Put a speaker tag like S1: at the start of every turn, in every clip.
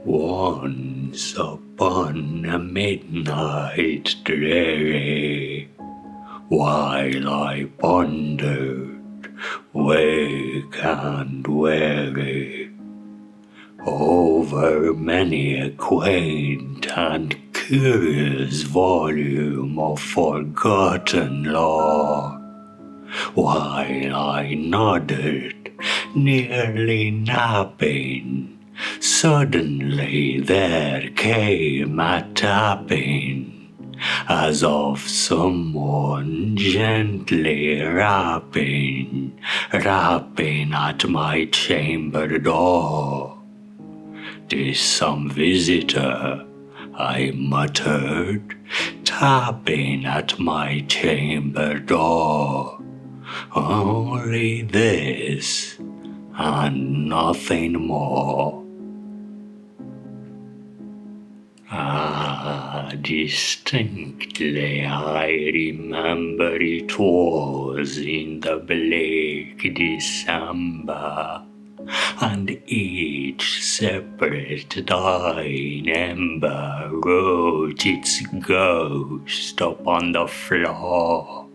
S1: Once upon a midnight dreary, while I pondered, wake and weary, over many a quaint and curious volume of forgotten lore, while I nodded, nearly napping, suddenly there came a tapping, as of someone gently rapping at my chamber door. "'Tis some visitor," I muttered, tapping at my chamber door. "Only this, and nothing more." Distinctly I remember it was in the bleak December, and each separate dying ember wrote its ghost upon the floor.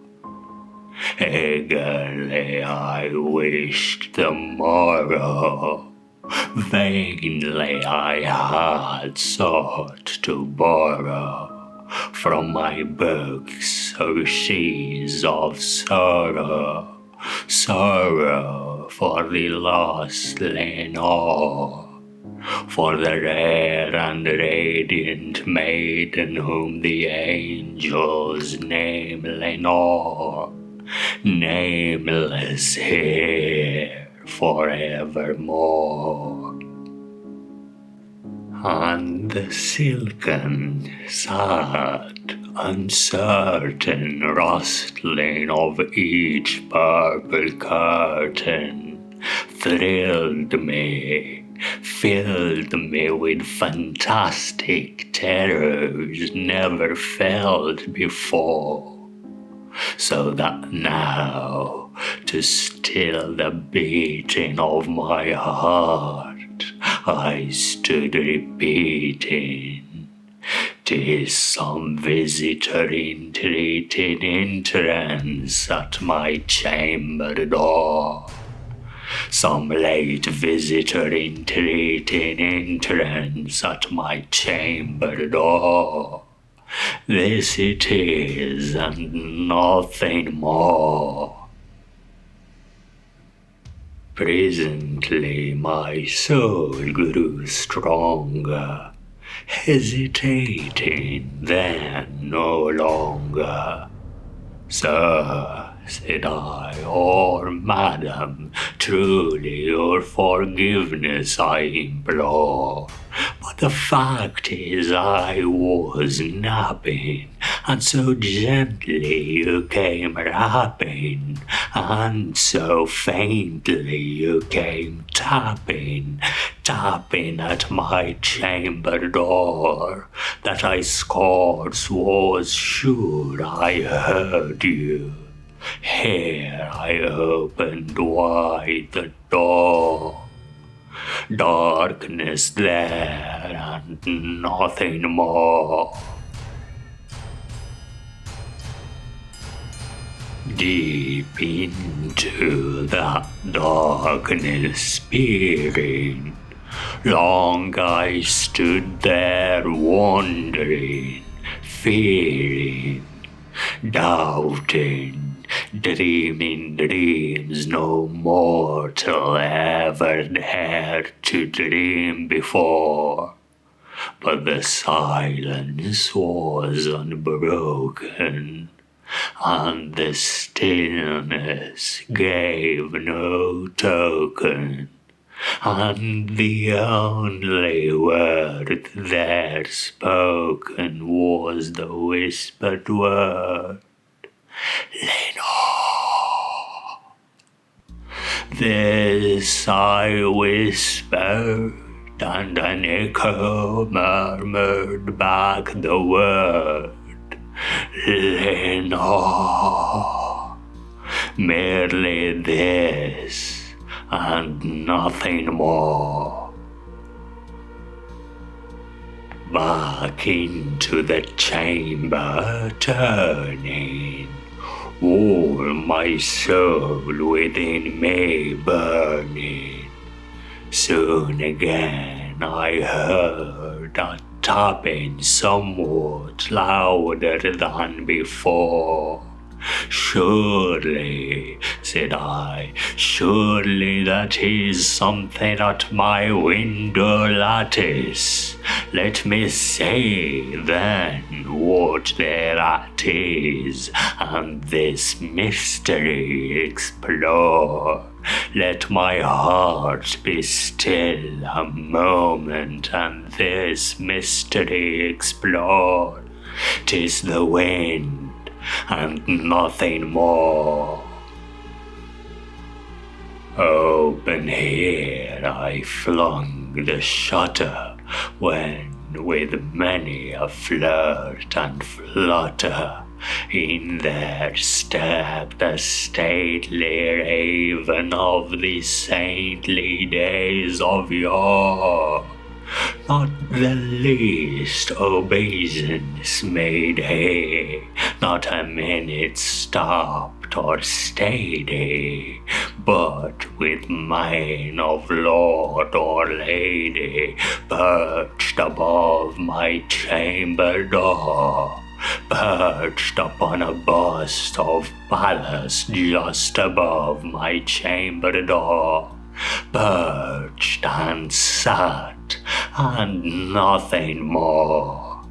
S1: Eagerly I wished the morrow. Vainly I had sought to borrow from my books oceans of sorrow, sorrow for the lost Lenore, for the rare and radiant maiden whom the angels name Lenore, nameless here forevermore. And the silken, sad, uncertain rustling of each purple curtain thrilled me, filled me with fantastic terrors never felt before, so that now, to still the beating of my heart, I stood repeating, "'Tis some visitor entreating entrance at my chamber door. Some late visitor entreating entrance at my chamber door. This it is, and nothing more." Presently my soul grew stronger, hesitating then no longer. "Sir," said I, "or madam, truly your forgiveness I implore. But the fact is I was napping, and so gently you came rapping, and so faintly you came tapping at my chamber door, that I scarce was sure I heard you. Here I opened wide the door. Darkness there, and nothing more. Deep into that darkness peering, long I stood there wondering, fearing, doubting, dreaming dreams no mortal ever dared to dream before. But the silence was unbroken, and the stillness gave no token, and the only word there spoken was the whispered word, "Lenore." This I whispered, and an echo murmured back the word, "Lenore." Merely this, and nothing more. back into the chamber turning, all my soul within me burning. Soon again I heard a tapping somewhat louder than before. Surely, said I, surely that is something at my window lattice. Let me say then what thereat is, and this mystery explore. Let my heart be still a moment, and this mystery explore. 'Tis the wind, and nothing more. Open here I flung the shutter, when with many a flirt and flutter in there stepped the stately raven of the saintly days of yore. Not the least obeisance made he, not a minute stopped or stayed he, but with mien of lord or lady perched above my chamber door, perched upon a bust of Pallas just above my chamber door, perched and sat, and nothing more.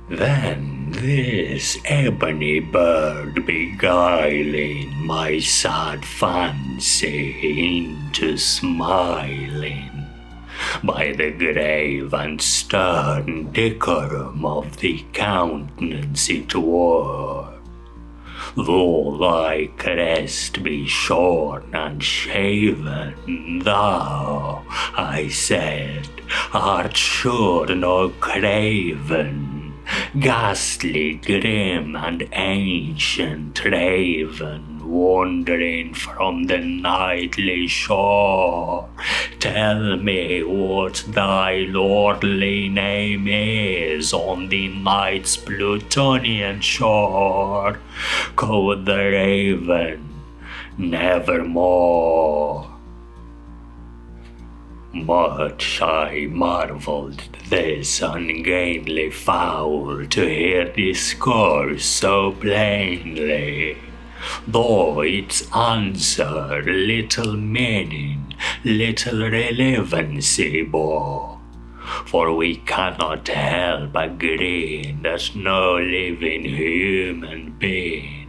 S1: Then this ebony bird beguiling my sad fancy into smiling, by the grave and stern decorum of the countenance it wore. Though thy crest be shorn and shaven, thou, I said, art sure no craven, ghastly, grim, and ancient raven, wandering from the nightly shore. Tell me what thy lordly name is on the night's Plutonian shore. Quoth the raven, nevermore. Much I marveled this ungainly fowl to hear discourse so plainly, though its answer little meaning, little relevancy bore. For we cannot help agreeing that no living human being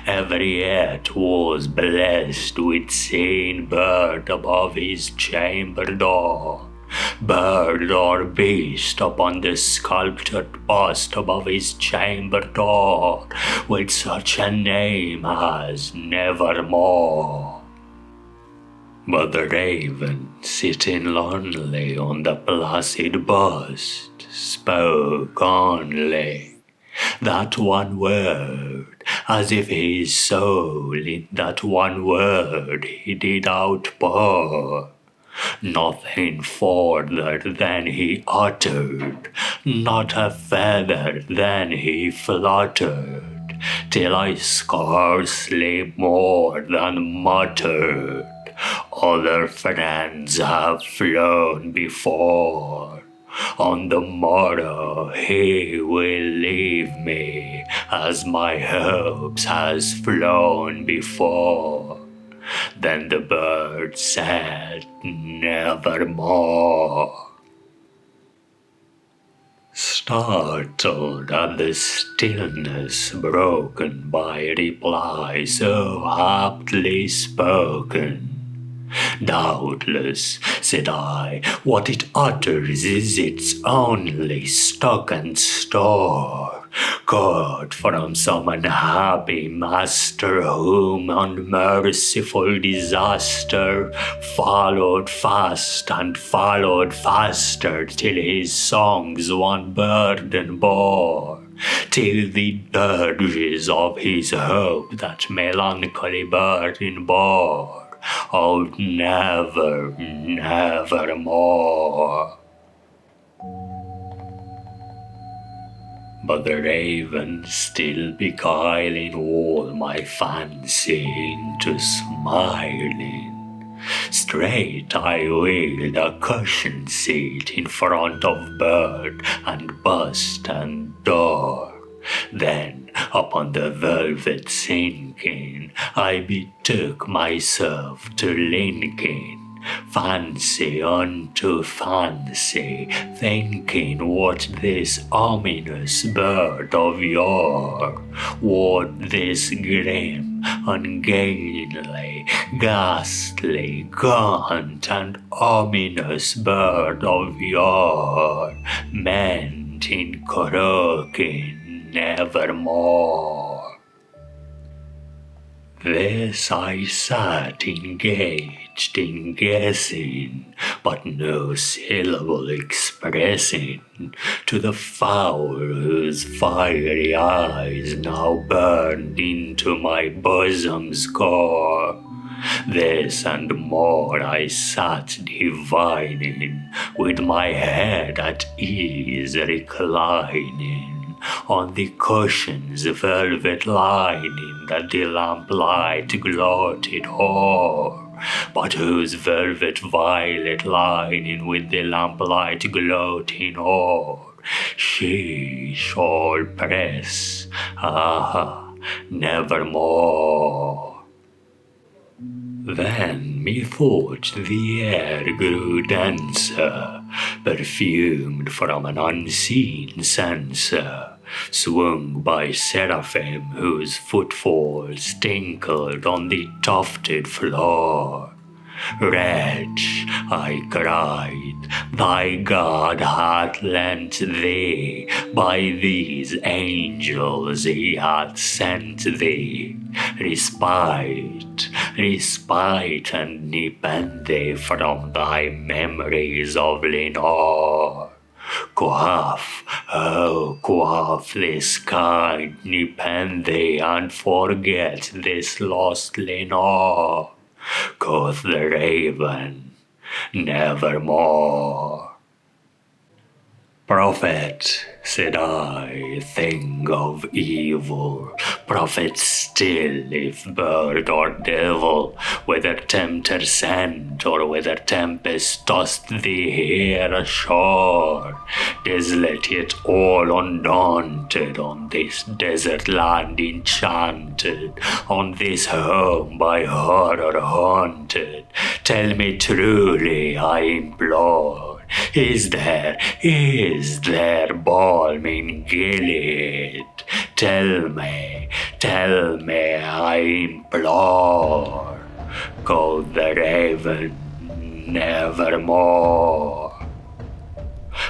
S1: ever yet was blessed with seeing bird above his chamber door, bird or beast upon the sculptured bust above his chamber door, with such a name as Nevermore. But the raven, sitting lonely on the placid bust, spoke only that one word, as if his soul in that one word he did outpour. Nothing further than he uttered, not a feather than he fluttered, till I scarcely more than muttered, other friends have flown before. On the morrow he will leave me, as my hopes has flown before. Then the bird said, nevermore. Startled at the stillness broken by reply so aptly spoken, doubtless, said I, what it utters is its only stock and store, caught from some unhappy master whom unmerciful disaster followed fast and followed faster, till his songs one burden bore, till the dirges of his hope that melancholy burden bore. Oh, never, nevermore. But the raven still beguiling all my fancy into smiling. Straight I wheeled a cushion seat in front of bird and bust and door. Then upon the velvet sinking, I betook myself to linking fancy unto fancy, thinking what this ominous bird of yore, what this grim, ungainly, ghastly, gaunt, and ominous bird of yore meant in croaking nevermore. This I sat engaged in guessing, but no syllable expressing to the fowl whose fiery eyes now burned into my bosom's core. This and more I sat divining, with my head at ease reclining on the cushion's velvet lining that the lamplight gloated o'er, but whose velvet violet lining with the lamplight gloating o'er she shall press, nevermore. Then methought the air grew denser, perfumed from an unseen censer, swung by seraphim whose footfalls tinkled on the tufted floor. Wretch, I cried, thy God hath lent thee, by these angels he hath sent thee respite, respite and nepenthe from thy memories of Lenore. Quaff, oh, quaff this kind nepenthe and forget this lost Lenore. Quoth the raven, nevermore. Prophet, said I, thing of evil, prophet still, if bird or devil, whether tempter sent or whether tempest tossed thee here ashore, desolate yet all undaunted, on this desert land enchanted, on this home by horror haunted, tell me truly, I implore, is there balm in Gilead? Tell me, I implore. Quoth the raven, nevermore.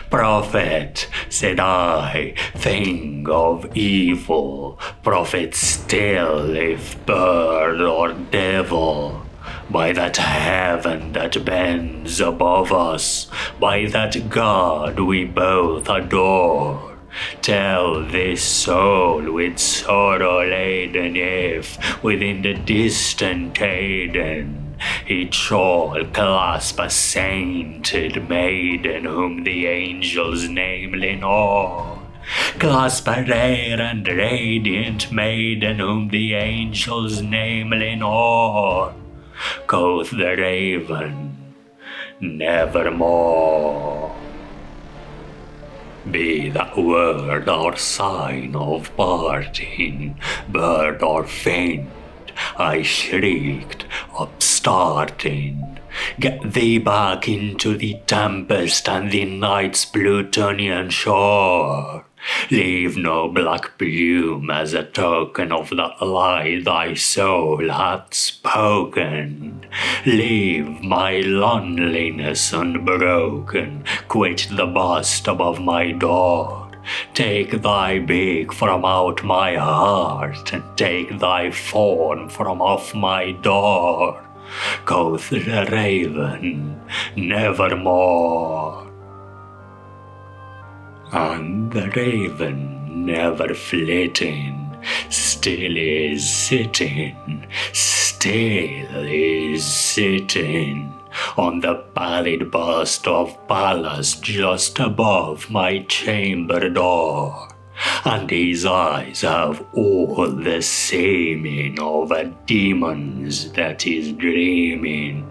S1: Prophet, said I, thing of evil, prophet still, if bird or devil, by that heaven that bends above us, by that God we both adore, tell this soul with sorrow laden if, within the distant Eden, it shall clasp a sainted maiden whom the angels name Lenore. Clasp a rare and radiant maiden whom the angels name Lenore. Quoth the raven, nevermore. Be that word or sign of parting, bird or fiend, I shrieked, upstarting. Get thee back into the tempest and the night's Plutonian shore. Leave no black plume as a token of that lie thy soul hath spoken. Leave my loneliness unbroken, quit the bust above my door. Take thy beak from out my heart, and take thy form from off my door. Quoth the raven, nevermore. And the raven, never flitting, still is sitting, on the pallid bust of Pallas just above my chamber door, and his eyes have all the seeming of a demon's that is dreaming,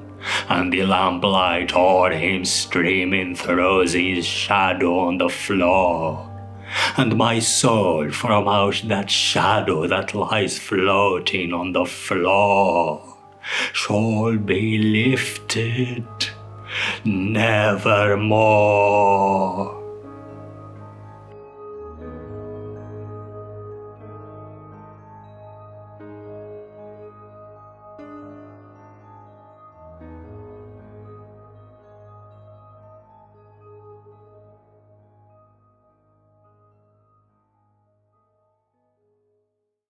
S1: and the lamplight o'er him streaming throws his shadow on the floor, and my soul from out that shadow that lies floating on the floor shall be lifted nevermore.